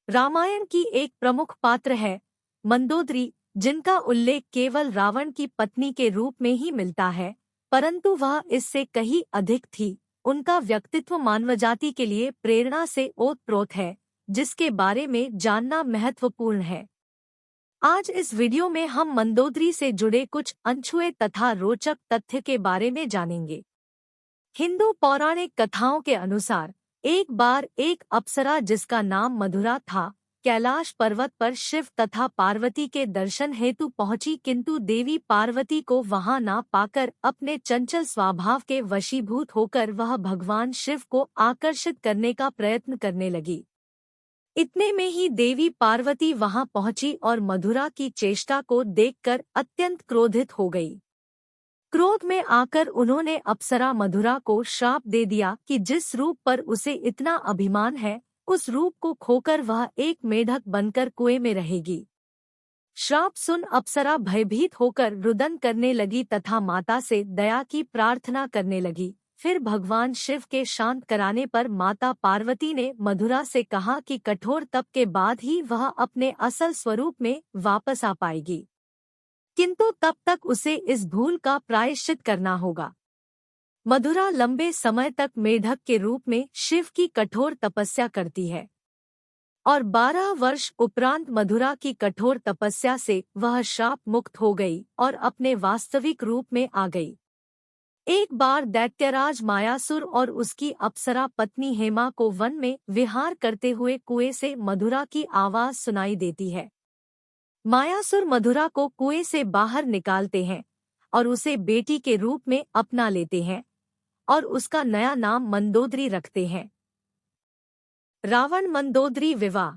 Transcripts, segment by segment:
रामायण की एक प्रमुख पात्र है मंदोदरी, जिनका उल्लेख केवल रावण की पत्नी के रूप में ही मिलता है, परंतु वह इससे कहीं अधिक थी। उनका व्यक्तित्व मानवजाति के लिए प्रेरणा से ओतप्रोत है, जिसके बारे में जानना महत्वपूर्ण है। आज इस वीडियो में हम मंदोदरी से जुड़े कुछ अनछुए तथा रोचक तथ्य के बारे में जानेंगे। हिंदू पौराणिक कथाओं के अनुसार एक बार एक अप्सरा जिसका नाम मधुरा था, कैलाश पर्वत पर शिव तथा पार्वती के दर्शन हेतु पहुंची, किंतु देवी पार्वती को वहां ना पाकर अपने चंचल स्वभाव के वशीभूत होकर वह भगवान शिव को आकर्षित करने का प्रयत्न करने लगी। इतने में ही देवी पार्वती वहां पहुंची और मधुरा की चेष्टा को देखकर अत्यंत क्रोधित हो गई। क्रोध में आकर उन्होंने अप्सरा मधुरा को श्राप दे दिया कि जिस रूप पर उसे इतना अभिमान है, उस रूप को खोकर वह एक मेढक बनकर कुएं में रहेगी। श्राप सुन अप्सरा भयभीत होकर रुदन करने लगी तथा माता से दया की प्रार्थना करने लगी। फिर भगवान शिव के शांत कराने पर माता पार्वती ने मधुरा से कहा कि कठोर तप के बाद ही वह अपने असल स्वरूप में वापस आ पाएगी, किंतु तब तक उसे इस भूल का प्रायश्चित करना होगा। मधुरा लंबे समय तक मेढक के रूप में शिव की कठोर तपस्या करती है और 12 वर्ष उपरांत मधुरा की कठोर तपस्या से वह श्राप मुक्त हो गई और अपने वास्तविक रूप में आ गई। एक बार दैत्यराज मायासुर और उसकी अप्सरा पत्नी हेमा को वन में विहार करते हुए कुएं से मधुरा की आवाज सुनाई देती है। मायासुर मधुरा को कुएं से बाहर निकालते हैं और उसे बेटी के रूप में अपना लेते हैं और उसका नया नाम मंदोदरी रखते हैं। रावण मंदोदरी विवाह।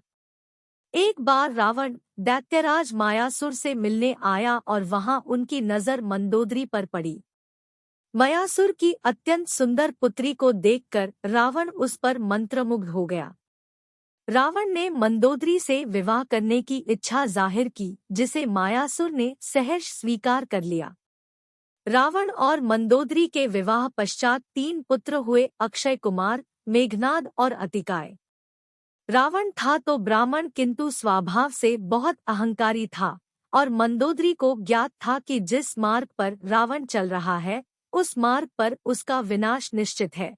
एक बार रावण दैत्यराज मायासुर से मिलने आया और वहां उनकी नजर मंदोदरी पर पड़ी। मायासुर की अत्यंत सुंदर पुत्री को देखकर रावण उस पर मंत्रमुग्ध हो गया। रावण ने मंदोदरी से विवाह करने की इच्छा जाहिर की, जिसे मायासुर ने सहर्ष स्वीकार कर लिया। रावण और मंदोदरी के विवाह पश्चात 3 पुत्र हुए, अक्षय कुमार, मेघनाद और अतिकाय। रावण था तो ब्राह्मण, किंतु स्वभाव से बहुत अहंकारी था और मंदोदरी को ज्ञात था कि जिस मार्ग पर रावण चल रहा है, उस मार्ग पर उसका विनाश निश्चित है।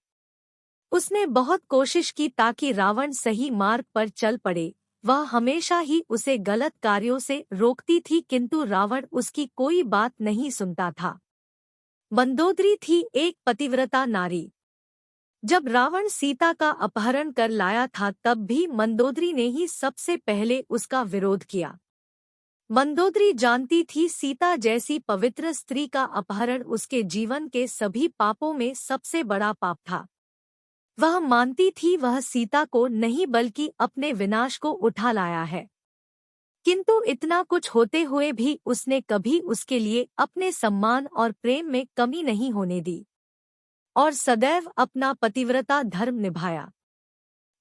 उसने बहुत कोशिश की ताकि रावण सही मार्ग पर चल पड़े। वह हमेशा ही उसे गलत कार्यों से रोकती थी, किंतु रावण उसकी कोई बात नहीं सुनता था। मंदोदरी थी एक पतिव्रता नारी। जब रावण सीता का अपहरण कर लाया था, तब भी मंदोदरी ने ही सबसे पहले उसका विरोध किया। मंदोदरी जानती थी सीता जैसी पवित्र स्त्री का अपहरण उसके जीवन के सभी पापों में सबसे बड़ा पाप था। वह मानती थी वह सीता को नहीं बल्कि अपने विनाश को उठा लाया है, किंतु इतना कुछ होते हुए भी उसने कभी उसके लिए अपने सम्मान और प्रेम में कमी नहीं होने दी और सदैव अपना पतिव्रता धर्म निभाया।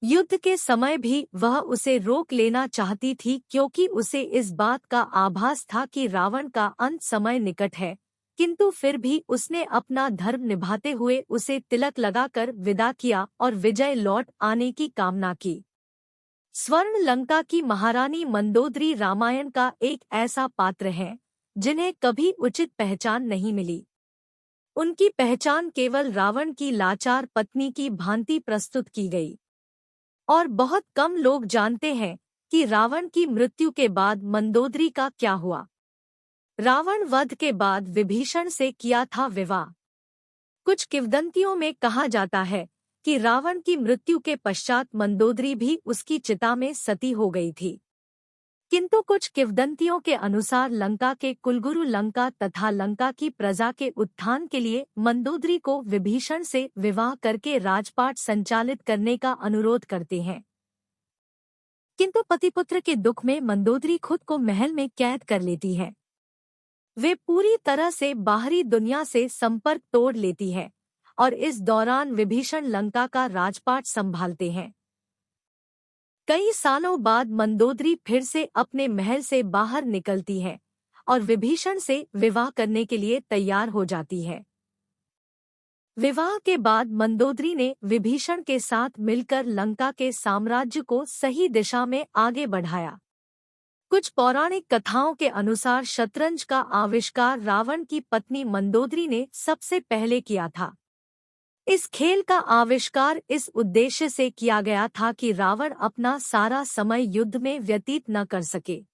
युद्ध के समय भी वह उसे रोक लेना चाहती थी, क्योंकि उसे इस बात का आभास था कि रावण का अंत समय निकट है, किंतु फिर भी उसने अपना धर्म निभाते हुए उसे तिलक लगाकर विदा किया और विजय लौट आने की कामना की। स्वर्ण लंका की महारानी मंदोदरी रामायण का एक ऐसा पात्र है जिन्हें कभी उचित पहचान नहीं मिली। उनकी पहचान केवल रावण की लाचार पत्नी की भांति प्रस्तुत की गई और बहुत कम लोग जानते हैं कि रावण की मृत्यु के बाद मंदोदरी का क्या हुआ। रावण वध के बाद विभीषण से किया था विवाह। कुछ किंवदंतियों में कहा जाता है कि रावण की मृत्यु के पश्चात मंदोदरी भी उसकी चिता में सती हो गई थी, किंतु कुछ किंवदंतियों के अनुसार लंका के कुलगुरु लंका तथा लंका की प्रजा के उत्थान के लिए मंदोदरी को विभीषण से विवाह करके राजपाट संचालित करने का अनुरोध करते हैं। किंतु पतिपुत्र के दुख में मंदोदरी खुद को महल में कैद कर लेती है। वे पूरी तरह से बाहरी दुनिया से संपर्क तोड़ लेती है और इस दौरान विभीषण लंका का राजपाट संभालते हैं। कई सालों बाद मंदोदरी फिर से अपने महल से बाहर निकलती है और विभीषण से विवाह करने के लिए तैयार हो जाती है। विवाह के बाद मंदोदरी ने विभीषण के साथ मिलकर लंका के साम्राज्य को सही दिशा में आगे बढ़ाया। कुछ पौराणिक कथाओं के अनुसार शतरंज का आविष्कार रावण की पत्नी मंदोदरी ने सबसे पहले किया था। इस खेल का आविष्कार इस उद्देश्य से किया गया था कि रावण अपना सारा समय युद्ध में व्यतीत न कर सके।